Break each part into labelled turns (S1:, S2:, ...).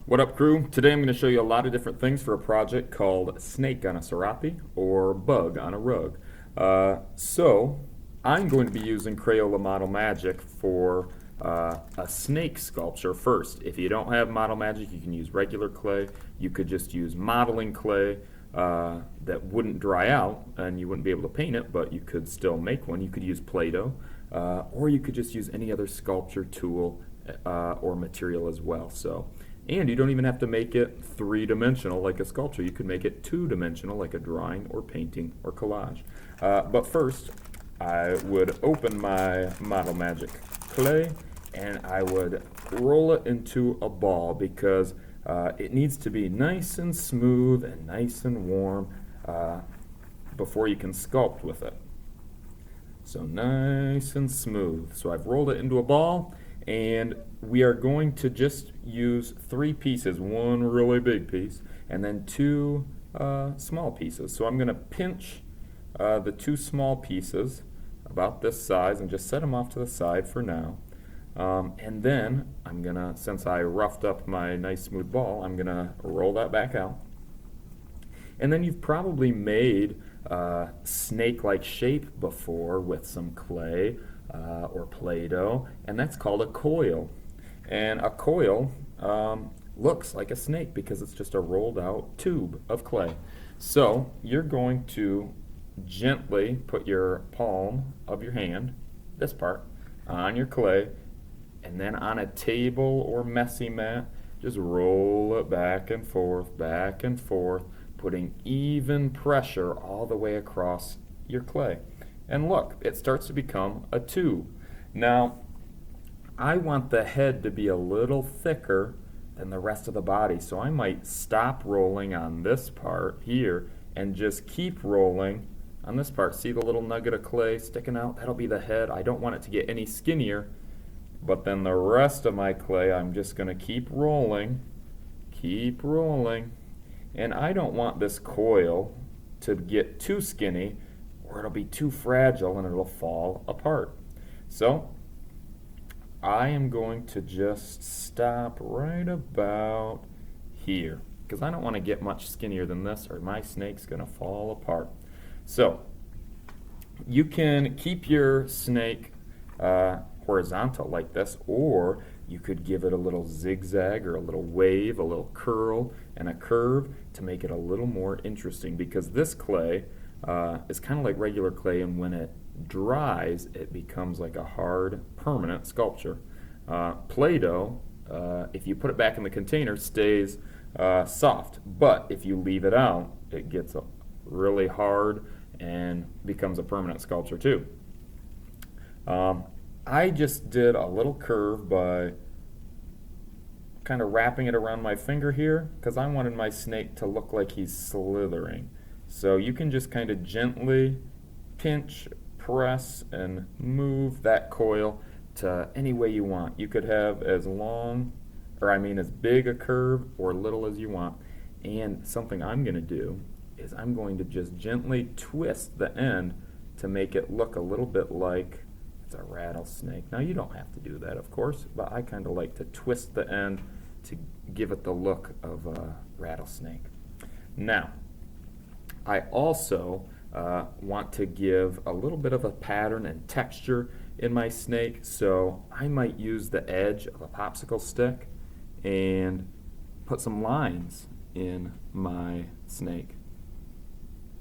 S1: What up, crew? Today I'm going to show you a lot of different things for a project called Snake on a SERAPE or Bug on a Rug. So I'm going to be using Crayola Model Magic for a snake sculpture first. If you don't have Model Magic, you can use regular clay. You could just use modeling clay that wouldn't dry out and you wouldn't be able to paint it, but you could still make one. You could use Play-Doh, or you could just use any other sculpture tool or material as well. And you don't even have to make it three-dimensional like a sculpture. You could make it two-dimensional like a drawing or painting or collage. But first, I would open my Model Magic clay and I would roll it into a ball because it needs to be nice and smooth and nice and warm before you can sculpt with it. So nice and smooth. So I've rolled it into a ball, and we are going to just use three pieces, one really big piece, and then two small pieces. So I'm going to pinch the two small pieces about this size and just set them off to the side for now. And then I'm going to, since I roughed up my nice smooth ball, I'm going to roll that back out. And then you've probably made a snake-like shape before with some clay or Play-Doh, and that's called a coil. And a coil looks like a snake because it's just a rolled out tube of clay. So you're going to gently put your palm of your hand, this part, on your clay, and then on a table or messy mat, just roll it back and forth, putting even pressure all the way across your clay. And look, it starts to become a tube. Now, I want the head to be a little thicker than the rest of the body, so I might stop rolling on this part here and just keep rolling on this part. See the little nugget of clay sticking out? That'll be the head. I don't want it to get any skinnier, but then the rest of my clay, I'm just going to keep rolling, and I don't want this coil to get too skinny or it'll be too fragile and it'll fall apart. So I am going to just stop right about here because I don't want to get much skinnier than this or my snake's going to fall apart. So you can keep your snake horizontal like this, or you could give it a little zigzag or a little wave, a little curl and a curve to make it a little more interesting, because this clay is kind of like regular clay, and when it dries it becomes like a hard permanent sculpture. Play-Doh, if you put it back in the container, stays soft, but if you leave it out it gets really hard and becomes a permanent sculpture too. I just did a little curve by kind of wrapping it around my finger here because I wanted my snake to look like he's slithering. So you can just kind of gently pinch, press, and move that coil to any way you want. You could have as big a curve or little as you want. And something I'm going to do is I'm going to just gently twist the end to make it look a little bit like it's a rattlesnake. Now you don't have to do that, of course, but I kind of like to twist the end to give it the look of a rattlesnake. Now, I also want to give a little bit of a pattern and texture in my snake, so I might use the edge of a popsicle stick and put some lines in my snake.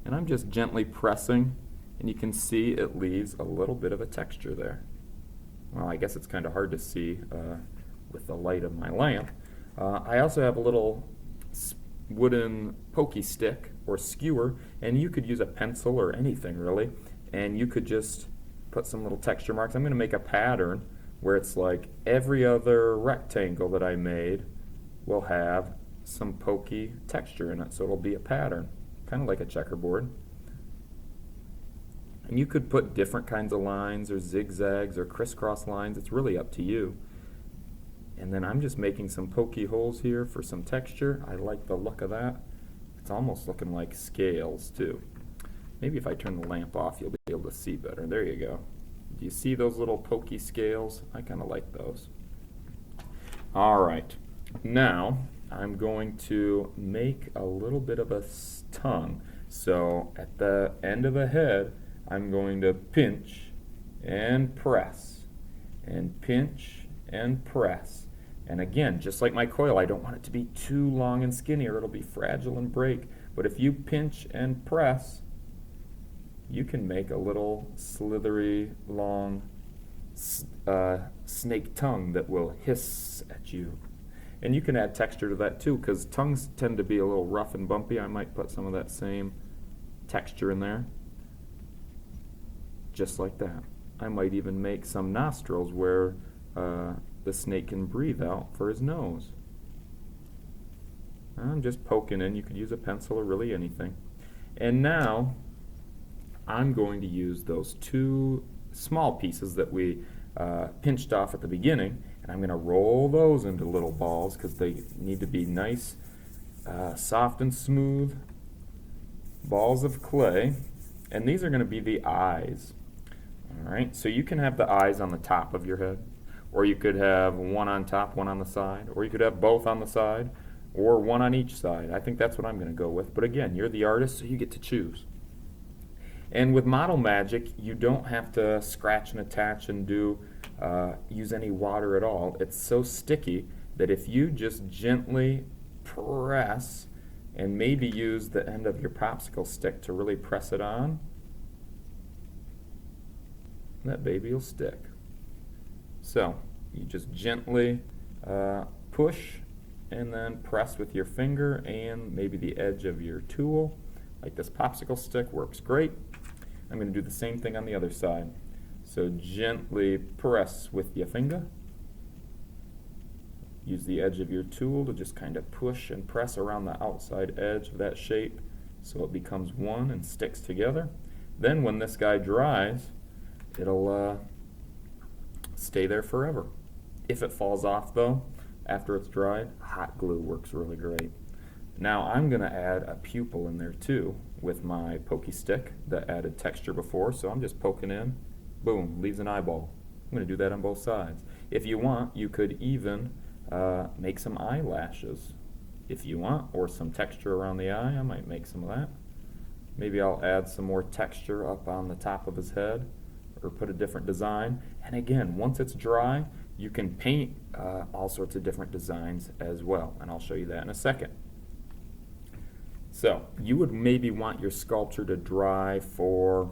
S1: And I'm just gently pressing, and you can see it leaves a little bit of a texture there. Well, I guess it's kind of hard to see with the light of my lamp. I also have a little wooden pokey stick or skewer, and you could use a pencil or anything really, and you could just put some little texture marks. I'm going to make a pattern where it's like every other rectangle that I made will have some pokey texture in it, so it'll be a pattern, kind of like a checkerboard. And you could put different kinds of lines or zigzags or crisscross lines. It's really up to you. And then I'm just making some pokey holes here for some texture. I like the look of that. It's almost looking like scales too. Maybe if I turn the lamp off you'll be able to see better. There you go. Do you see those little pokey scales? I kind of like those. All right. Now I'm going to make a little bit of a tongue. So at the end of the head, I'm going to pinch and press, and pinch and press. And again, just like my coil, I don't want it to be too long and skinny or it'll be fragile and break. But if you pinch and press, you can make a little slithery, long snake tongue that will hiss at you. And you can add texture to that too, because tongues tend to be a little rough and bumpy. I might put some of that same texture in there, just like that. I might even make some nostrils where the snake can breathe out for his nose. I'm just poking in. You could use a pencil or really anything. And now I'm going to use those two small pieces that we pinched off at the beginning, and I'm going to roll those into little balls because they need to be nice, soft and smooth balls of clay. And these are going to be the eyes. All right, so you can have the eyes on the top of your head, or you could have one on top, one on the side, or you could have both on the side, or one on each side. I think that's what I'm going to go with. But again, you're the artist, so you get to choose. And with Model Magic, you don't have to scratch and attach and use any water at all. It's so sticky that if you just gently press and maybe use the end of your popsicle stick to really press it on, that baby will stick. So you just gently push and then press with your finger and maybe the edge of your tool. Like this popsicle stick works great. I'm going to do the same thing on the other side. So gently press with your finger. Use the edge of your tool to just kind of push and press around the outside edge of that shape so it becomes one and sticks together. Then when this guy dries, it'll stay there forever. If it falls off though, after it's dried, hot glue works really great. Now I'm going to add a pupil in there too with my pokey stick that added texture before, so I'm just poking in, boom, leaves an eyeball. I'm going to do that on both sides. If you want, you could even make some eyelashes if you want, or some texture around the eye. I might make some of that. Maybe I'll add some more texture up on the top of his head or put a different design. And again, once it's dry, you can paint all sorts of different designs as well, and I'll show you that in a second. So you would maybe want your sculpture to dry for,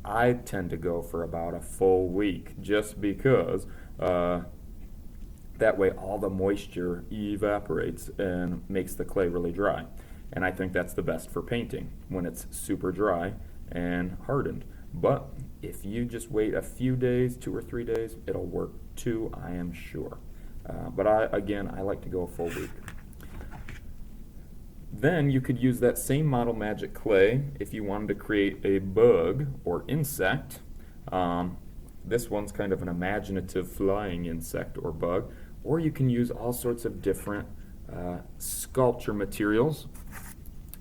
S1: I tend to go for about a full week, just because that way all the moisture evaporates and makes the clay really dry. And I think that's the best for painting, when it's super dry and hardened. But if you just wait a few days, 2 or 3 days, it'll work too, I am sure. But I like to go a full week. Then you could use that same Model Magic clay if you wanted to create a bug or insect. This one's kind of an imaginative flying insect or bug. Or you can use all sorts of different sculpture materials.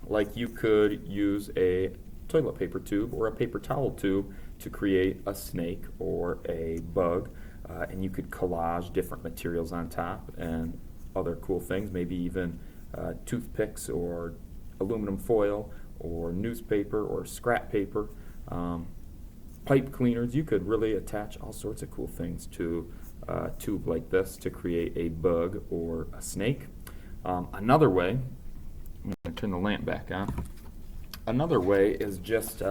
S1: Like you could use a toilet paper tube or a paper towel tube to create a snake or a bug. And you could collage different materials on top and other cool things, maybe even toothpicks or aluminum foil or newspaper or scrap paper, pipe cleaners. You could really attach all sorts of cool things to a tube like this to create a bug or a snake. Another way, I'm going to turn the lamp back on. Another way is just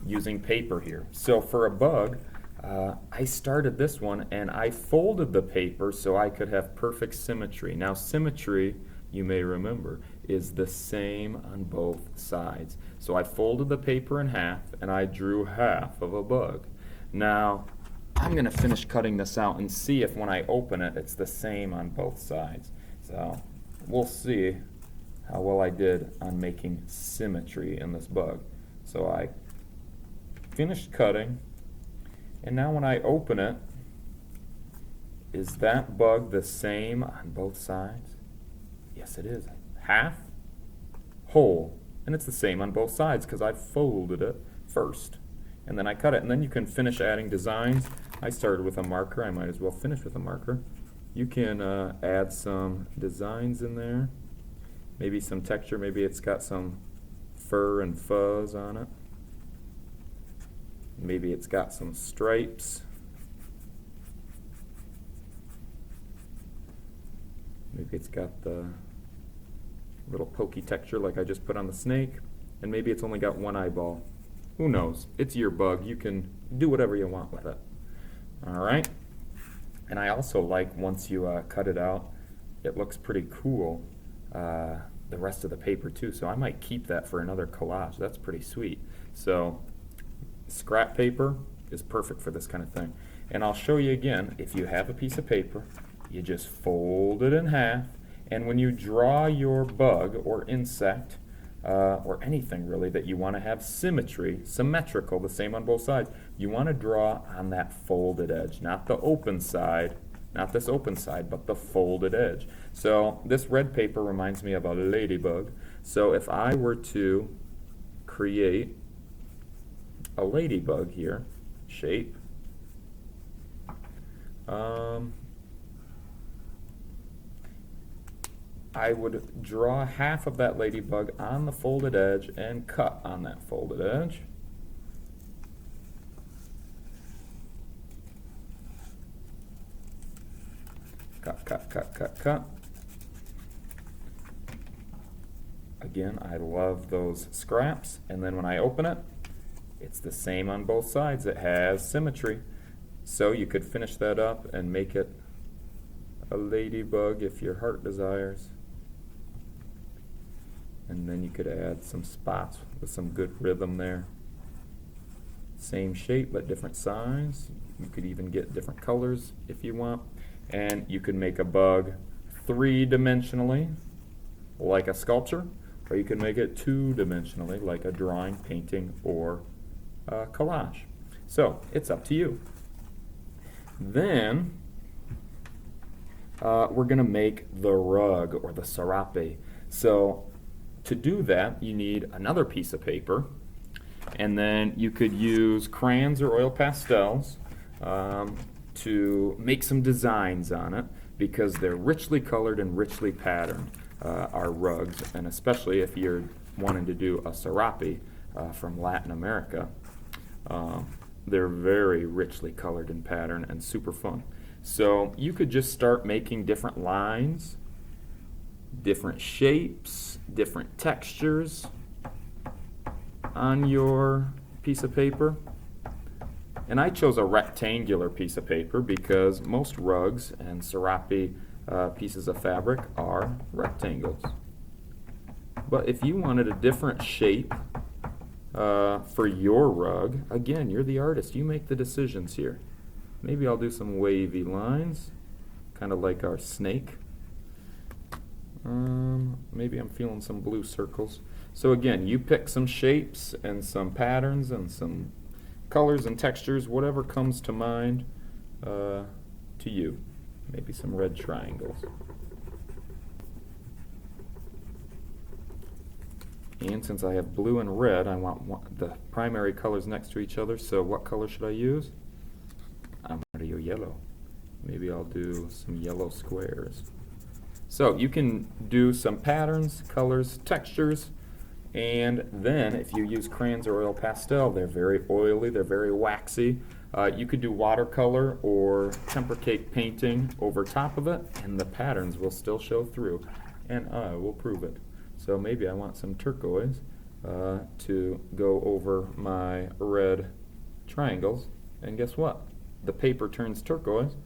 S1: using paper here. So for a bug, I started this one and I folded the paper so I could have perfect symmetry. Now symmetry, you may remember, is the same on both sides. So I folded the paper in half and I drew half of a bug. Now I'm going to finish cutting this out and see if when I open it, it's the same on both sides. So we'll see how well I did on making symmetry in this bug. So I finished cutting, and now when I open it, is that bug the same on both sides? Yes, it is. Half, whole, and it's the same on both sides because I folded it first, and then I cut it, and then you can finish adding designs. I started with a marker. I might as well finish with a marker. you can add some designs in there, maybe some texture, maybe it's got some fur and fuzz on it. Maybe it's got some stripes. Maybe it's got the little pokey texture like I just put on the snake. And maybe it's only got one eyeball. Who knows? It's your bug. You can do whatever you want with it. Alright? And I also like once you cut it out, it looks pretty cool, the rest of the paper too. So I might keep that for another collage. That's pretty sweet. So scrap paper is perfect for this kind of thing. And I'll show you again, if you have a piece of paper, you just fold it in half, and when you draw your bug or insect, or anything really that you want to have symmetrical, the same on both sides, you want to draw on that folded edge, not the open side, not this open side, but the folded edge. So this red paper reminds me of a ladybug. So if I were to create a ladybug here, shape, I would draw half of that ladybug on the folded edge and cut on that folded edge. Cut, cut, cut, cut, cut. Again, I love those scraps, and then when I open it, it's the same on both sides. It has symmetry. So you could finish that up and make it a ladybug if your heart desires. And then you could add some spots with some good rhythm there. Same shape but different size. You could even get different colors if you want. And you could make a bug three-dimensionally like a sculpture, or you could make it two-dimensionally like a drawing, painting, or a collage. So it's up to you. Then we're going to make the rug or the SERAPE. So to do that, you need another piece of paper, and then you could use crayons or oil pastels to make some designs on it, because they're richly colored and richly patterned, our rugs, and especially if you're wanting to do a SERAPE from Latin America. They're very richly colored and patterned and super fun. So you could just start making different lines, different shapes, different textures on your piece of paper. And I chose a rectangular piece of paper because most rugs and SERAPE pieces of fabric are rectangles. But if you wanted a different shape for your rug, again, you're the artist. You make the decisions here. Maybe I'll do some wavy lines, kind of like our snake. Maybe I'm feeling some blue circles. So again, you pick some shapes and some patterns and some colors and textures, whatever comes to mind to you. Maybe some red triangles. And since I have blue and red, I want the primary colors next to each other. So what color should I use? I'm going to go yellow. Maybe I'll do some yellow squares. So you can do some patterns, colors, textures, and then if you use crayons or oil pastel, they're very oily, they're very waxy. You could do watercolor or temper cake painting over top of it, and the patterns will still show through, and I will prove it. So maybe I want some turquoise to go over my red triangles, and guess what? The paper turns turquoise,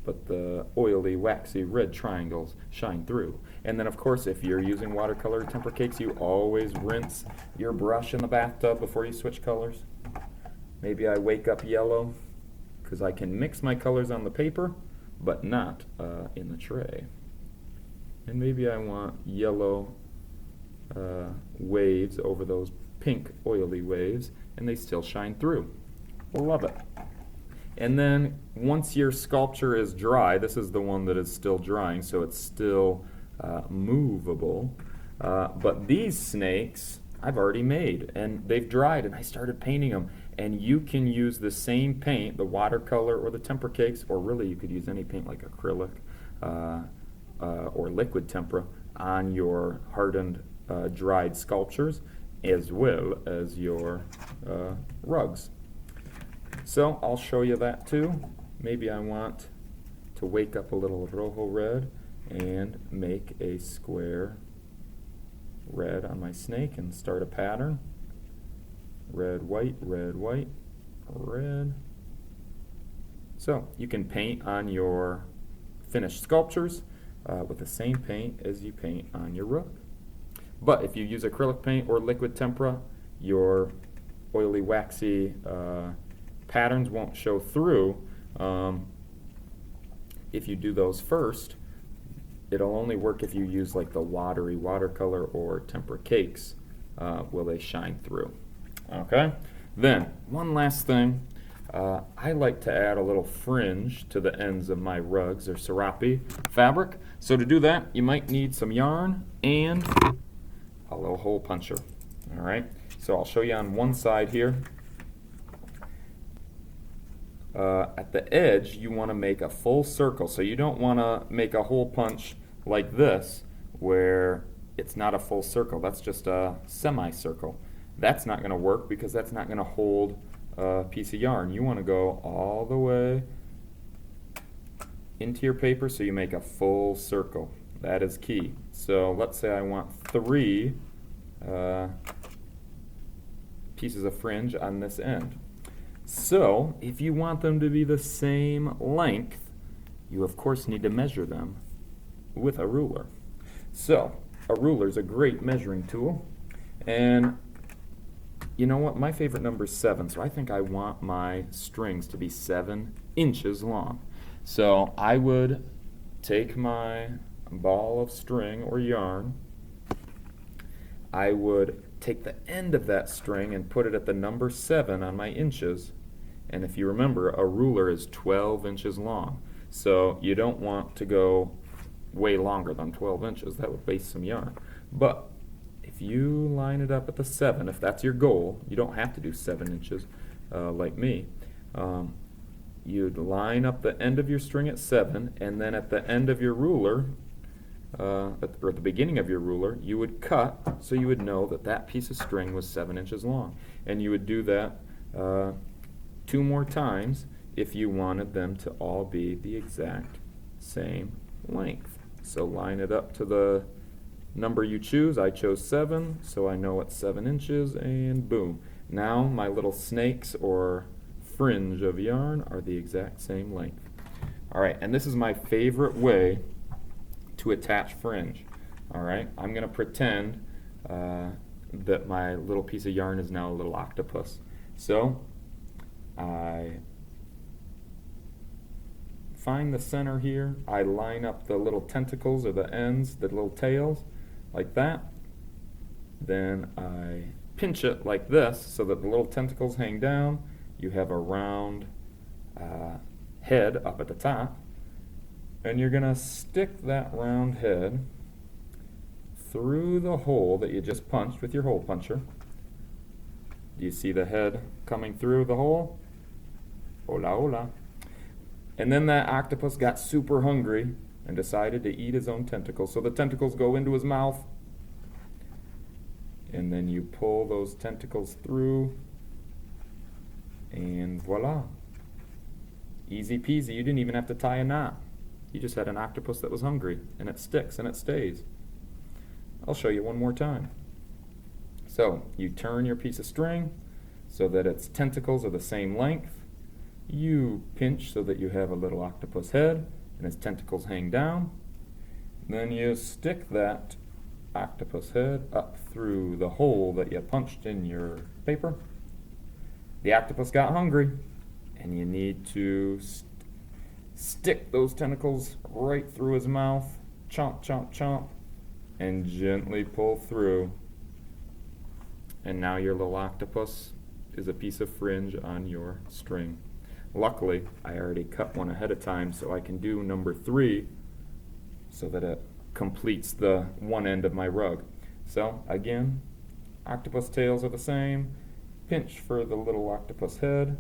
S1: but the oily, waxy red triangles shine through. And then, of course, if you're using watercolor temper cakes, you always rinse your brush in the bathtub before you switch colors. Maybe I wake up yellow, because I can mix my colors on the paper, but not in the tray. And maybe I want yellow waves over those pink, oily waves, and they still shine through. Love it. And then once your sculpture is dry, this is the one that is still drying, so it's still movable. But these snakes I've already made, and they've dried, and I started painting them. And you can use the same paint, the watercolor or the tempera cakes, or really you could use any paint like acrylic or liquid tempera on your hardened, dried sculptures, as well as your rugs. So I'll show you that too. Maybe I want to wake up a little rojo red and make a square red on my snake and start a pattern. Red, white, red, white, red. So you can paint on your finished sculptures with the same paint as you paint on your rug. But if you use acrylic paint or liquid tempera, your oily, waxy patterns won't show through. If you do those first, it'll only work if you use like the watery watercolor or tempera cakes. Will they shine through? Okay. Then one last thing, I like to add a little fringe to the ends of my rugs or SERAPE fabric. So to do that, you might need some yarn and a little hole puncher. All right. So I'll show you on one side here. At the edge, you want to make a full circle. So you don't want to make a hole punch like this, where it's not a full circle. That's just a semicircle. That's not going to work because that's not going to hold a piece of yarn. You want to go all the way into your paper so you make a full circle. That is key. So let's say I want 3 pieces of fringe on this end. So if you want them to be the same length, you of course need to measure them with a ruler. So a ruler is a great measuring tool, and you know what, my favorite number is 7, so I think I want my strings to be 7 inches long. So I would take my ball of string or yarn, I would take the end of that string and put it at the number 7 on my inches, and if you remember, a ruler is 12 inches long, so you don't want to go way longer than 12 inches. That would waste some yarn. But if you line it up at the 7, if that's your goal, you don't have to do 7 inches like me. You'd line up the end of your string at 7, and then at the end of your ruler, or at the beginning of your ruler, you would cut so you would know that that piece of string was 7 inches long. And you would do that 2 more times if you wanted them to all be the exact same length. So line it up to the number you choose. I chose 7, so I know it's 7 inches, and boom. Now my little snakes or fringe of yarn are the exact same length. Alright, and this is my favorite way to attach fringe. Alright, I'm going to pretend that my little piece of yarn is now a little octopus. So I find the center here, I line up the little tentacles or the ends, the little tails, like that. Then I pinch it like this so that the little tentacles hang down. You have a round head up at the top, and you're going to stick that round head through the hole that you just punched with your hole puncher. Do you see the head coming through the hole? Hola, hola. And then that octopus got super hungry and decided to eat his own tentacles. So the tentacles go into his mouth, and then you pull those tentacles through, and voila. Easy peasy. You didn't even have to tie a knot. You just had an octopus that was hungry, and it sticks and it stays. I'll show you one more time. So you turn your piece of string so that its tentacles are the same length. You pinch so that you have a little octopus head and its tentacles hang down. Then you stick that octopus head up through the hole that you punched in your paper. The octopus got hungry, and you need to stick those tentacles right through his mouth, chomp, chomp, chomp, and gently pull through. And now your little octopus is a piece of fringe on your string. Luckily, I already cut one ahead of time, so I can do number 3 so that it completes the one end of my rug. So again, octopus tails are the same. Pinch for the little octopus head.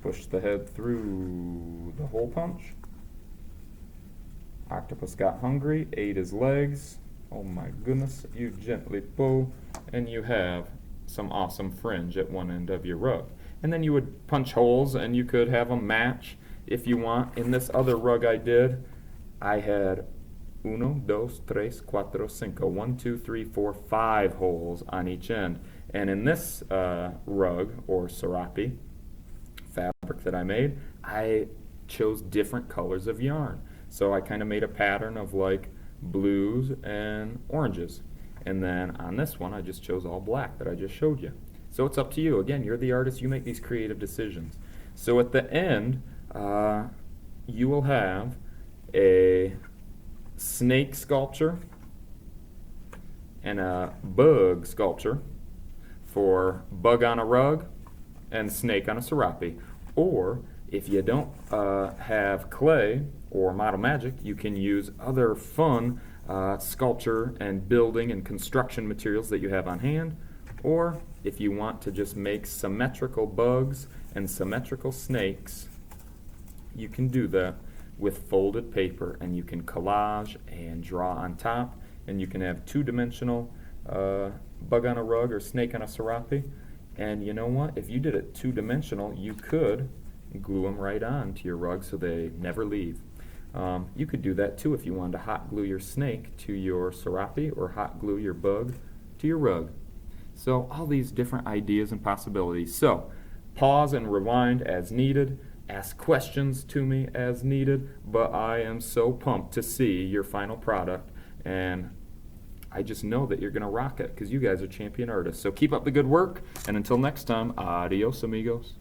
S1: Push the head through the hole punch. Octopus got hungry, ate his legs. Oh my goodness, you gently pull, and you have some awesome fringe at one end of your rug. And then you would punch holes, and you could have them match if you want. In this other rug I did, I had 1, 2, 3, 4, 5, 1, 2, 3, 4, 5 holes on each end. And in this rug, or serape fabric that I made, I chose different colors of yarn. So I kind of made a pattern of like blues and oranges. And then on this one, I just chose all black that I just showed you. So it's up to you. Again, you're the artist. You make these creative decisions. So at the end, you will have a snake sculpture and a bug sculpture for bug on a rug and snake on a serape. Or if you don't have clay or model magic, you can use other fun sculpture and building and construction materials that you have on hand. Or if you want to just make symmetrical bugs and symmetrical snakes, you can do that with folded paper, and you can collage and draw on top, and you can have two-dimensional bug on a rug or snake on a serape. And you know what? If you did it two-dimensional, you could glue them right on to your rug so they never leave. You could do that too if you wanted to hot glue your snake to your serape or hot glue your bug to your rug. So all these different ideas and possibilities. So pause and rewind as needed. Ask questions to me as needed. But I am so pumped to see your final product. And I just know that you're going to rock it because you guys are champion artists. So keep up the good work. And until next time, adios, amigos.